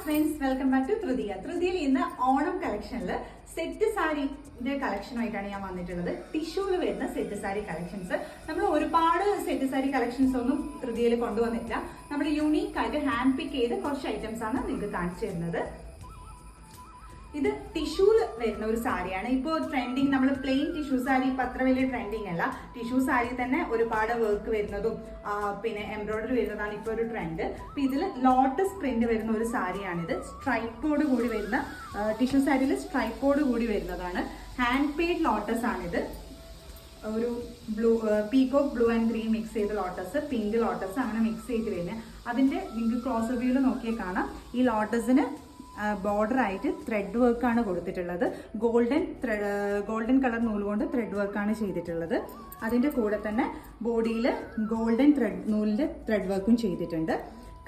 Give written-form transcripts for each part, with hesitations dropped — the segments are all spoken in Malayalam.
ഫ്രണ്ട്സ്, വെൽക്കം ബാക്ക് ടു തൃതീയ. തൃതീയയിൽ ഇന്ന് ഓണം കളക്ഷനിൽ സെറ്റ് സാരിന്റെ കളക്ഷനുമായിട്ടാണ് ഞാൻ വന്നിട്ടുള്ളത്. ടിഷ്യൂല് വരുന്ന സെറ്റ് സാരി കളക്ഷൻസ്. നമ്മൾ ഒരുപാട് സെറ്റ് സാരി കളക്ഷൻസ് ഒന്നും തൃതീയയിൽ കൊണ്ടുവന്നിട്ടില്ല. നമ്മൾ യൂണീക്ക് ആയിട്ട് ഹാൻഡ് പിക്ക് ചെയ്ത് കുറച്ച് ഐറ്റംസ് ആണ് നിങ്ങൾക്ക് കാണിച്ചു തരുന്നത്. ഇത് ടിഷ്യൂല് വരുന്ന ഒരു സാരിയാണ്. ഇപ്പോൾ ട്രെൻഡിങ് നമ്മൾ പ്ലെയിൻ ടിഷ്യൂ സാരി ഇപ്പൊ അത്ര വലിയ ട്രെൻഡിങ് അല്ല. ടിഷ്യൂ സാരി തന്നെ ഒരുപാട് വർക്ക് വരുന്നതും പിന്നെ എംബ്രോയിഡറി വരുന്നതാണ് ഇപ്പോൾ ഒരു ട്രെൻഡ്. അപ്പൊ ഇതിൽ ലോട്ടസ് പ്രിന്റ് വരുന്ന ഒരു സാരിയാണിത്. സ്ട്രൈപ്പോട് കൂടി വരുന്ന ടിഷ്യൂ സാരിയിൽ സ്ട്രൈപ്പോട് കൂടി വരുന്നതാണ്. ഹാൻഡ് പെയ്ഡ് ലോട്ടസ് ആണിത്. ഒരു blue peacock blue and green mix ചെയ്ത ലോട്ടസ്, പിങ്ക് ലോട്ടസ് അങ്ങനെ മിക്സ് ചെയ്ത് വരുന്നത്. അതിന്റെ നിങ്ങൾക്ക് ക്രോസ് വ്യൂവിൽ നോക്കിയാൽ കാണാം. ഈ ലോട്ടസിന് ബോർഡർ ആയിട്ട് ത്രെഡ് വർക്കാണ് കൊടുത്തിട്ടുള്ളത്. ഗോൾഡൻ കളർ നൂല് കൊണ്ട് ത്രെഡ് വർക്കാണ് ചെയ്തിട്ടുള്ളത്. അതിൻ്റെ കൂടെ തന്നെ ബോഡിയിൽ ഗോൾഡൻ നൂലിൻ്റെ ത്രെഡ് വർക്കും ചെയ്തിട്ടുണ്ട്.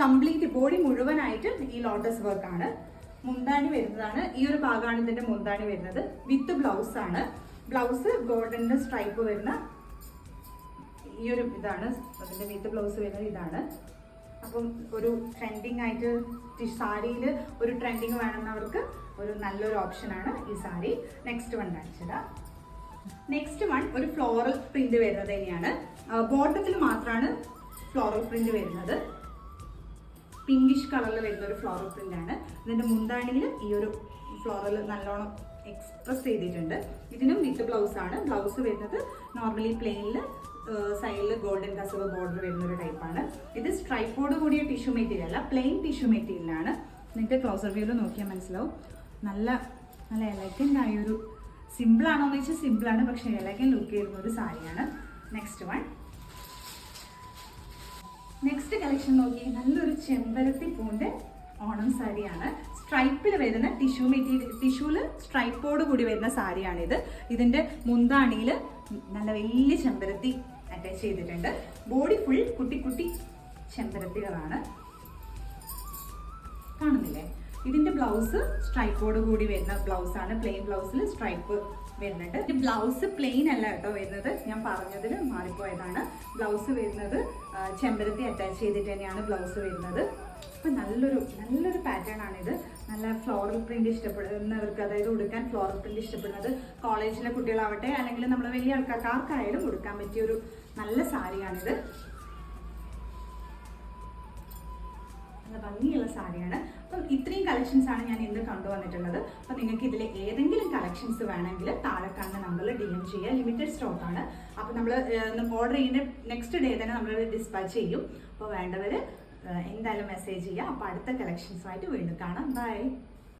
കംപ്ലീറ്റ് ബോഡി മുഴുവനായിട്ട് ഈ ലോട്ടസ് വർക്കാണ്. മുന്താണി വരുന്നതാണ്. ഈ ഒരു ഭാഗമാണ് ഇതിന്റെ മുന്താണി വരുന്നത്. വിത്ത് ബ്ലൗസ് ആണ്. ബ്ലൗസ് ഗോൾഡന്റെ സ്ട്രൈപ്പ് വരുന്ന ഈ ഒരു ഇതാണ് അതിന്റെ വിത്ത് ബ്ലൗസ് വരുന്നത്. ഇതാണ്. അപ്പം ഒരു ട്രെൻഡിങ് ആയിട്ട് സാരിയിൽ ഒരു ട്രെൻഡിങ് വേണമെന്നവർക്ക് ഒരു നല്ലൊരു ഓപ്ഷനാണ് ഈ സാരി. നെക്സ്റ്റ് വൺ കാണിച്ചതാ. നെക്സ്റ്റ് വൺ ഒരു ഫ്ലോറൽ പ്രിന്റ് വരുന്നത് തന്നെയാണ്. ബോട്ടത്തിൽ മാത്രമാണ് ഫ്ലോറൽ പ്രിന്റ് വരുന്നത്. പിങ്കിഷ് കളറിൽ വരുന്ന ഒരു ഫ്ലോറൽ പ്രിന്റ് ആണ്. ഇതിന്റെ മുന്താണിയിൽ ഈ ഒരു ഫ്ലോറൽ നല്ലോണം എക്സ്പ്രസ് ചെയ്തിട്ടുണ്ട്. ഇതിനും വിത്ത് ബ്ലൗസ് ആണ്. ബ്ലൗസ് വരുന്നത് നോർമലി പ്ലെയിനിൽ സൈഡിൽ ഗോൾഡൻ കസവ് ബോർഡർ വരുന്ന ഒരു ടൈപ്പാണ്. ഇത് സ്ട്രൈപ്പോട് കൂടിയ ടിഷ്യൂ മെറ്റീരിയൽ അല്ല, പ്ലെയിൻ ടിഷ്യൂ മെറ്റീരിയലാണ്. നിങ്ങൾക്ക് ക്ലോസർ വ്യൂവിൽ നോക്കിയാൽ മനസ്സിലാവും. നല്ല നല്ല എലഗൻ്റ് ആയൊരു സിമ്പിളാണോ എന്ന് വെച്ചാൽ സിമ്പിളാണ്, പക്ഷേ എലഗൻ്റ് ലുക്ക് ചെയ്യുന്ന ഒരു സാരിയാണ്. നെക്സ്റ്റ് കളക്ഷൻ നോക്കി. നല്ലൊരു ചെമ്പരത്തി പൂന്റെ ഓണം സാരിയാണ്. സ്ട്രൈപ്പിൽ വരുന്ന ടിഷ്യൂല് സ്ട്രൈപ്പോട് കൂടി വരുന്ന സാരിയാണിത്. ഇതിന്റെ മുന്താണിയിൽ നല്ല വലിയ ചെമ്പരത്തി അറ്റാച്ച് ചെയ്തിട്ടുണ്ട്. ബോഡി ഫുൾ കുട്ടി കുട്ടി ചെമ്പരത്തികളാണ്. കാണുന്നില്ലേ? ഇതിന്റെ ബ്ലൗസ് സ്ട്രൈപ്പോട് കൂടി വരുന്ന ബ്ലൗസ് ആണ്. പ്ലെയിൻ ബ്ലൗസിൽ സ്ട്രൈപ്പ് വരുന്നുണ്ട്. ഈ ബ്ലൗസ് പ്ലെയിൻ അല്ല കേട്ടോ വരുന്നത്, ഞാൻ പറഞ്ഞതിൽ മാറിപ്പോയതാണ്. ബ്ലൗസ് വരുന്നത് ചെമ്പരത്തി അറ്റാച്ച് ചെയ്തിട്ട് തന്നെയാണ് ബ്ലൗസ് വരുന്നത്. അപ്പൊ നല്ലൊരു പാറ്റേൺ ആണിത്. നല്ല ഫ്ലോറൽ പ്രിന്റ് ഇഷ്ടപ്പെടുന്നവർക്ക്, അതായത് ഉടുക്കാൻ ഫ്ലോറൽ പ്രിന്റ് ഇഷ്ടപ്പെടുന്നത് കോളേജിലെ കുട്ടികളാവട്ടെ അല്ലെങ്കിൽ നമ്മൾ വലിയ ആൾക്കാർക്കായാലും ഉടുക്കാൻ പറ്റിയ ഒരു നല്ല സാരിയാണിത്. നല്ല ഭംഗിയുള്ള സാരിയാണ്. അപ്പം ഇത്രയും കളക്ഷൻസ് ആണ് ഞാൻ ഇന്ന് കൊണ്ടുവന്നിട്ടുള്ളത്. അപ്പൊ നിങ്ങൾക്ക് ഇതിൽ ഏതെങ്കിലും കളക്ഷൻസ് വേണമെങ്കിൽ താഴെ കാണുന്ന നമ്പറിൽ DM ചെയ്യുക. ലിമിറ്റഡ് സ്റ്റോക്ക് ആണ്. അപ്പൊ നമ്മൾ ഓർഡർ ചെയ്യുന്ന നെക്സ്റ്റ് ഡേ തന്നെ നമ്മൾ ഡിസ്പാച്ച് ചെയ്യും. അപ്പോൾ വേണ്ടവര് എന്തായാലും മെസ്സേജ് ചെയ്യുക. അപ്പോൾ അടുത്ത കളക്ഷൻസുമായിട്ട് വീണ്ടും കാണാം. ബൈ.